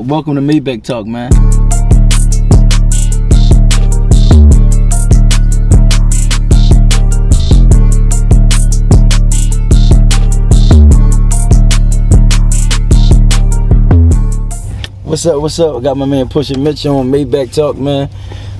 Welcome to Maybach Talk, man. What's up, what's up? I got my man Pushman Mitch on Maybach Talk, man.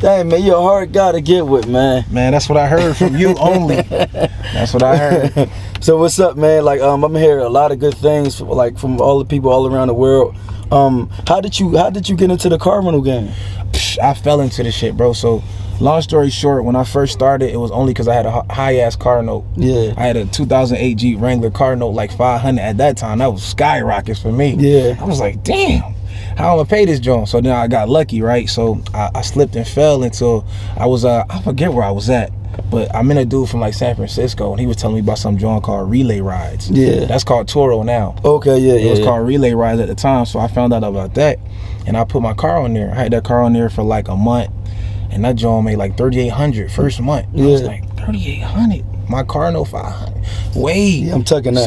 Dang, man, you're a hard guy to get with, man. Man, that's what I heard from you only. That's what I heard. So what's up, man? Like, I'm hearing a lot of good things, from all the people all around the world. How did you get into the car rental game? I fell into the shit, bro. So, long story short, when I first started, it was only because I had a high-ass car note. Yeah. I had a 2008 Jeep Wrangler car note, like 500 at that time. That was skyrockets for me. Yeah. I was like, damn, how am I gonna pay this joint? So then I got lucky, right? So I slipped and fell until I was, I forget where I was at. But I met a dude from like San Francisco, and he was telling me about some joint called relay rides. Yeah. That's called Toro now. Okay, yeah, It was called relay rides at the time, so I found out about that, and I put my car on there. I had that car on there for like a month, and that joint made like $3,800 first month. Yeah. I was like, $3,800. My car no 500. Wait. Yeah, I'm tucking that.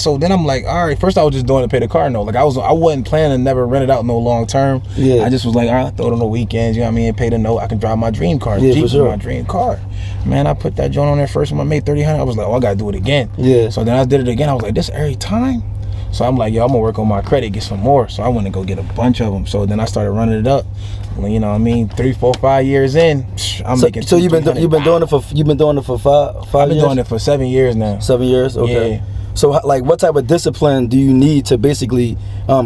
So then I'm like, all right. First I was just doing to pay the car note. Like I wasn't planning to never rent it out no long term. Yeah. I just was like, all right, throw it on the weekends. You know what I mean? Pay the note. I can drive my dream car. Yeah, Jeep for sure. was my dream car. Man, I put that joint on there first month, made $3,800. I was like, oh, I gotta do it again. Yeah. So then I did it again. I was like, this every time. So I'm like, yo, I'm gonna work on my credit, get some more. So I went to go get a bunch of them. So then I started running it up. Well, you know what I mean? 3, 4, 5 years in, I'm making. So you've been doing it for five I've years? been doing it for 7 years now. 7 years, okay. Yeah. So like, what type of discipline do you need to basically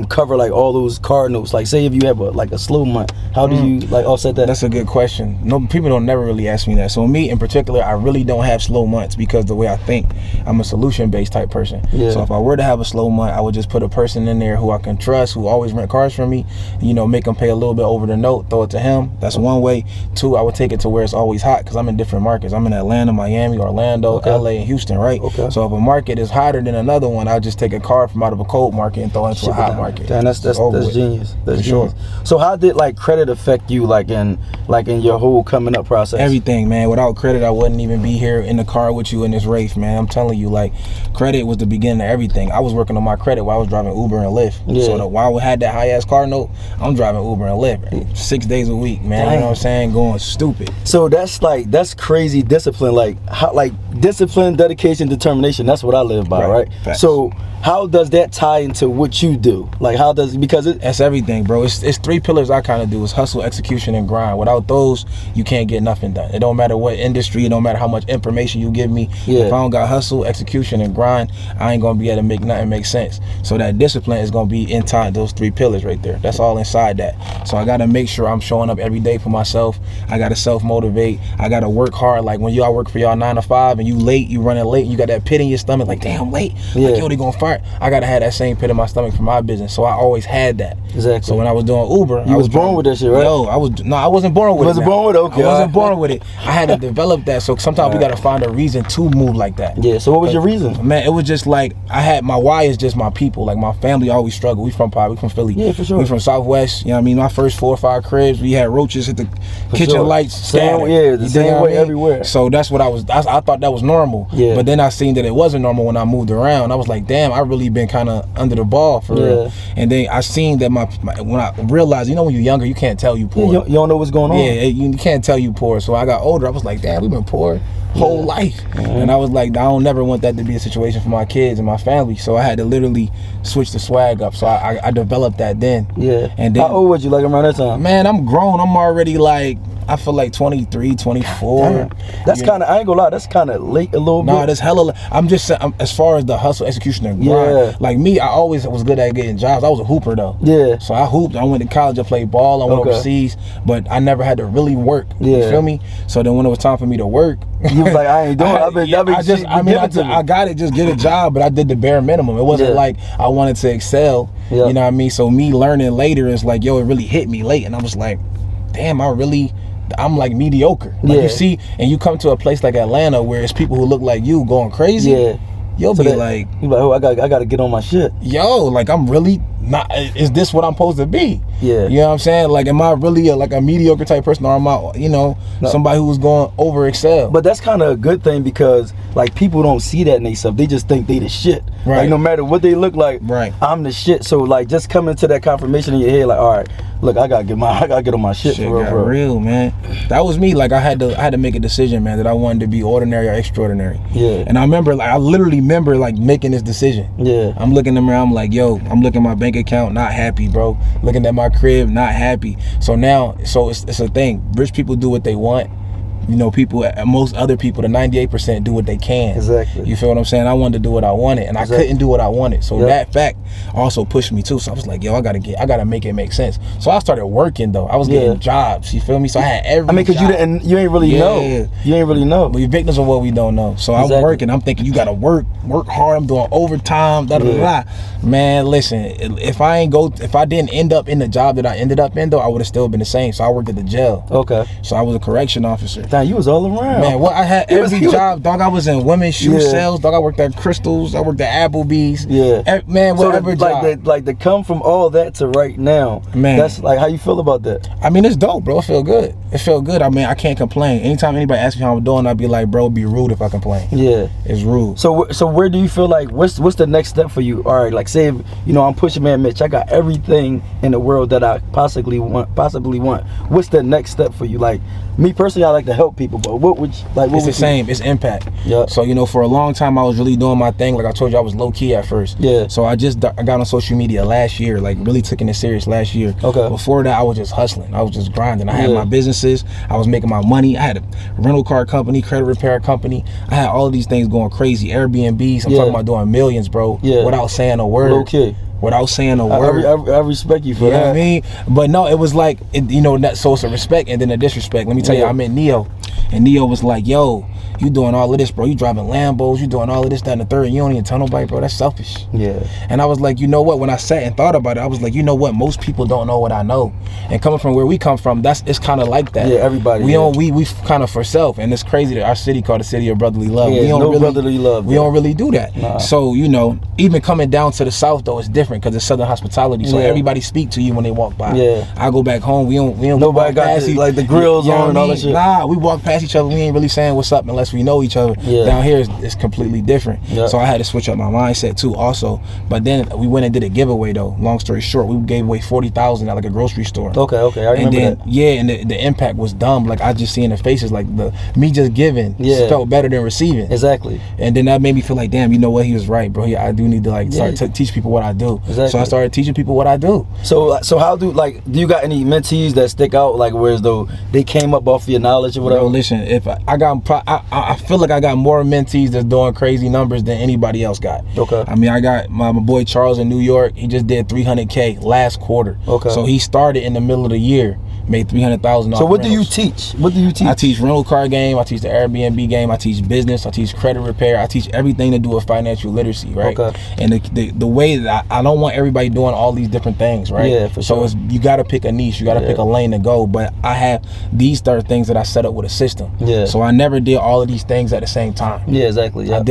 cover like all those car notes? Like, say if you have a slow month, how do you like offset that? That's a good question. No, people don't never really ask me that. So me in particular, I really don't have slow months because the way I think, I'm a solution-based type person. Yeah. So if I were to have a slow month, I would just put a person in there who I can trust, who always rent cars from me. You know, make them pay a little bit over the note, throw it to him. That's one way. Two, I would take it to where it's always hot because I'm in different markets. I'm in Atlanta, Miami, Orlando, Okay. LA, and Houston, right? Okay. So if a market is hotter than another one, I'll just take a car from out of a cold market and throw it into a hot market. Damn, that's genius. That's For genius. So how did like credit affect you like in your whole coming up process? Everything, man. Without credit, I wouldn't even be here in the car with you in this race, man. I'm telling you, like, credit was the beginning of everything. I was working on my credit while I was driving Uber and Lyft. Yeah. So while I had that high-ass car note, I'm driving Uber and Lyft 6 days a week, man. Damn. You know what I'm saying? Going stupid. So that's crazy discipline. Like discipline, dedication, determination. That's what I live by, right? Facts. So how does that tie into what you do? Like That's everything, bro. It's 3 pillars I kind of do. It's hustle, execution, and grind. Without those, you can't get nothing done. It don't matter what industry, it don't matter how much information you give me. Yeah. If I don't got hustle, execution, and grind, I ain't gonna be able to make nothing make sense. So that discipline is gonna be inside those 3 pillars right there. That's all inside that. So I gotta make sure I'm showing up every day for myself. I gotta self-motivate. I gotta work hard. Like when y'all work for y'all 9 to 5 and you late, you running late, you got that pit in your stomach, like damn, I'm late. Yeah. Like yo, they gonna fire. I gotta have that same pit in my stomach for my business. So I always had that. Exactly. So when I was doing Uber, You was born with that shit, right? No, I wasn't born with it. You wasn't born with it? Okay. I wasn't born with it. I had to develop that. So sometimes we gotta find a reason to move like that. Yeah. So what was your reason? Man, it was just like my why is just my people. Like my family always struggle. We from Philly. Yeah, for sure. We from Southwest. You know what I mean? My first 4 or 5 cribs, we had roaches at the kitchen sure. lights. Same, scattered. yeah, the You same dig what way I mean? everywhere. So that's what I thought that was normal. Yeah. But then I seen that it wasn't normal when I moved around. I was like, damn, I really been kind of under the ball for real. And then I seen that when I realized, you know, when you're younger, you can't tell you poor. Yeah, you don't know what's going on. Yeah, you can't tell you poor. So I got older. I was like, damn, we've been poor whole life. And I was like, I don't never want that to be a situation for my kids and my family. So I had to literally switch the swag up. So I developed that then. Yeah. And then, how old was you like around that time? man, I'm grown. I'm already like, I feel like 23, 24. Damn. That's kind of, I ain't gonna lie, that's kind of late a little bit. No, that's hella. I'm just saying, as far as the hustle, execution, and grind. Yeah. Like me, I always was good at getting jobs. I was a hooper though. Yeah. So I hooped. I went to college. I played ball. I went Okay. overseas, but I never had to really work. Yeah. You feel me? So then when it was time for me to work, You was like, I ain't doing it. I got it. Just get a job, but I did the bare minimum. It wasn't like I wanted to excel. Yeah. You know what I mean? So me learning later is like, yo, it really hit me late, and I was like, damn, I'm like mediocre. Like Yeah. you see, and you come to a place like Atlanta where it's people who look like you going crazy. Yeah. you'll So be that, like, you like, oh, I gotta get on my shit. yo, like I'm really not. Is this what I'm supposed to be? Yeah. You know what I'm saying? Like, am I really a mediocre type person, or am I, somebody who's going over excel? But that's kind of a good thing because like people don't see that in themselves. They just think they the shit. Right. Like no matter what they look like, right. I'm the shit. So like just coming to that confirmation in your head, like, all right, look, I gotta get on my shit for real, man. That was me. Like I had to make a decision, man, that I wanted to be ordinary or extraordinary. Yeah. And I literally remember like making this decision. Yeah. I'm looking around, I'm like, yo, I'm looking at my bank account, not happy, bro. Looking at my crib, not happy. So now, it's a thing. Rich people do what they want. Most other people, the 98%, do what they can. Exactly. You feel what I'm saying? I wanted to do what I wanted, and exactly. I couldn't do what I wanted. So that fact also pushed me too. So I was like, yo, I gotta make it make sense. So I started working though. I was getting jobs. You feel me? So I had every. I mean, because you ain't really know. You ain't really know. We're victims of what we don't know. So I'm working. I'm thinking you gotta work hard. I'm doing overtime. Man, listen. If I didn't end up in the job that I ended up in though, I would have still been the same. So I worked at the jail. Okay. So I was a correction officer. Damn, you was all around. Man, I had every job, dog. I was in women's shoe sales, dog. I worked at Crystals. I worked at Applebee's. Yeah. Man, whatever job. Like to come from all that to right now. Man, that's like how you feel about that. I mean, it's dope, bro. It feel good. I mean, I can't complain. Anytime anybody asks me how I'm doing, I'd be like, bro, it'd be rude if I complain. Yeah, it's rude. So where do you feel like what's the next step for you? All right, like say I'm Pushman Mitch. I got everything in the world that I possibly want. What's the next step for you? Like me personally, I like to help people, but what would you, like? What it's the same. It's impact. Yeah. So for a long time, I was really doing my thing. Like I told you, I was low key at first. Yeah. So I got on social media last year, like really taking it serious last year. Okay. Before that, I was just hustling. I was just grinding. I had my businesses. I was making my money. I had a rental car company, credit repair company. I had all of these things going crazy. Airbnbs. I'm talking about doing millions, bro. Yeah. Without saying a word. Okay. Without saying a word. I respect you for that. You know what I mean? But no, it was like, so it's a respect and then a disrespect. Let me tell you, I met Neo. And Neo was like, yo, you doing all of this, bro. You driving Lambos. You doing all of this, that, and the third. You don't even tell nobody, bro. That's selfish. Yeah. And I was like, you know what? When I sat and thought about it, I was like, you know what? Most people don't know what I know. And coming from where we come from, it's kind of like that. Yeah, everybody. We kind of for self. And it's crazy that our city called the city of brotherly love. Yeah, brotherly love. We don't really do that. Nah. So, even coming down to the South, though, it's different because it's Southern hospitality. So everybody speak to you when they walk by. Yeah. I go back home. We don't nobody got like the grills on and all that shit. Nah, we walk past each other. We ain't really saying what's up unless we know each other. Yeah. Down here it's completely different. Yeah. So I had to switch up my mindset too also. But then we went and did a giveaway though. Long story short, we gave away 40,000 at like a grocery store. Okay, I remember that. Yeah, and the impact was dumb. Like I just see in the faces like me just giving felt better than receiving. Exactly. And then that made me feel like, damn, you know what, he was right, bro. I do need to start to teach people what I do. Exactly. So I started teaching people what I do. So how do you got any mentees that stick out like whereas though they came up off your knowledge or whatever? Bro, listen, if I feel like I got more mentees that's doing crazy numbers than anybody else got. Okay. I mean, I got my boy Charles in New York. He just did 300K last quarter. Okay. So he started in the middle of the year, made 300,000. So what do you teach? I teach rental car game. I teach the Airbnb game. I teach business. I teach credit repair. I teach everything to do with financial literacy, right? Okay. And the way that I don't want everybody doing all these different things, right? Yeah, for sure. So you got to pick a niche. You got to pick a lane to go. But I have these 3 things that I set up with a system. Yeah. So I never did all of these things at the same time. Yeah, exactly. Yeah. I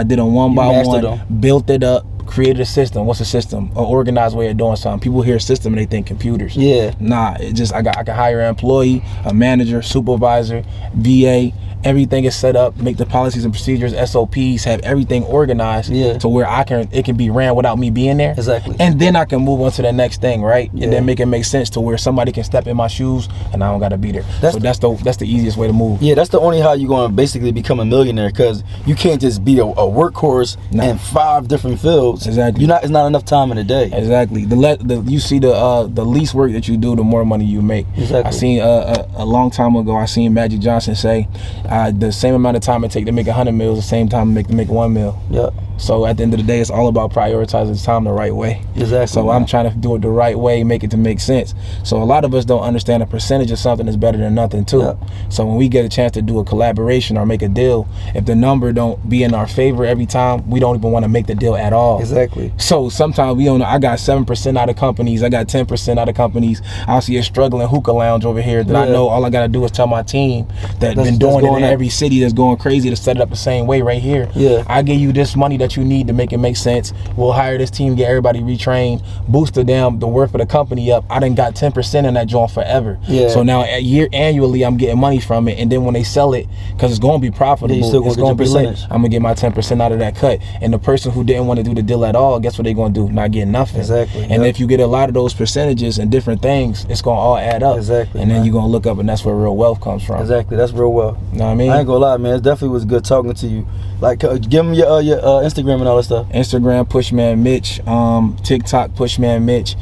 did them one by one. Built it up. Created a system. What's a system? An organized way of doing something. People hear system and they think computers. Yeah. Nah, it just I can hire an employee, a manager, supervisor, VA. Everything is set up, make the policies and procedures, SOPs, have everything organized to where it can be ran without me being there. Exactly. And then I can move on to the next thing, right? Yeah. And then make it make sense to where somebody can step in my shoes and I don't gotta be there. That's the easiest way to move. Yeah, that's the only how you're gonna basically become a millionaire because you can't just be a workhorse in 5 different fields. Exactly. It's not enough time in a day. Exactly. You see the least work that you do, the more money you make. Exactly. I seen a long time ago. I seen Magic Johnson say, the same amount of time it take to make 100 meals, the same time to make 1 meal. Yeah. So at the end of the day, it's all about prioritizing time the right way. Exactly. So I'm trying to do it the right way, make it to make sense. So a lot of us don't understand a percentage of something is better than nothing too. Yeah. So when we get a chance to do a collaboration or make a deal, if the number don't be in our favor every time, we don't even want to make the deal at all. Exactly. So sometimes we don't know. I got 7% out of companies. I got 10% out of companies. I see a struggling hookah lounge over here that I know all I got to do is tell my team that's been doing it in every city that's going crazy to set it up the same way right here. Yeah. I give you this money that that you need to make it make sense. We'll hire this team, get everybody retrained, boost the worth of the company up. I done got 10% in that joint forever. Yeah. So now annually I'm getting money from it, and then when they sell it, because it's going to be profitable, it's going to be lit. I'm going to get my 10% out of that cut. And the person who didn't want to do the deal at all, guess what they're going to do? Not get nothing. Exactly. And if you get a lot of those percentages and different things, it's going to all add up. Exactly. And then you're going to look up, and that's where real wealth comes from. Exactly. That's real wealth. You know what I mean? I ain't gonna lie, man. It definitely was good talking to you. Like, give them your Instagram and all that stuff. Instagram, Pushman Mitch. TikTok, Pushman Mitch.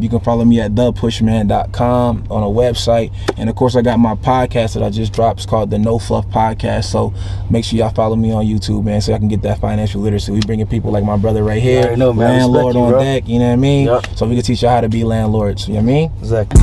You can follow me at thepushman.com on a website. And of course, I got my podcast that I just dropped. It's called the No Fluff Podcast. So make sure y'all follow me on YouTube, man, so I can get that financial literacy. We bringing people like my brother right here, know, man. Landlord on deck. You know what I mean? Yep. So we can teach you how to be landlords. You know what I mean? Exactly.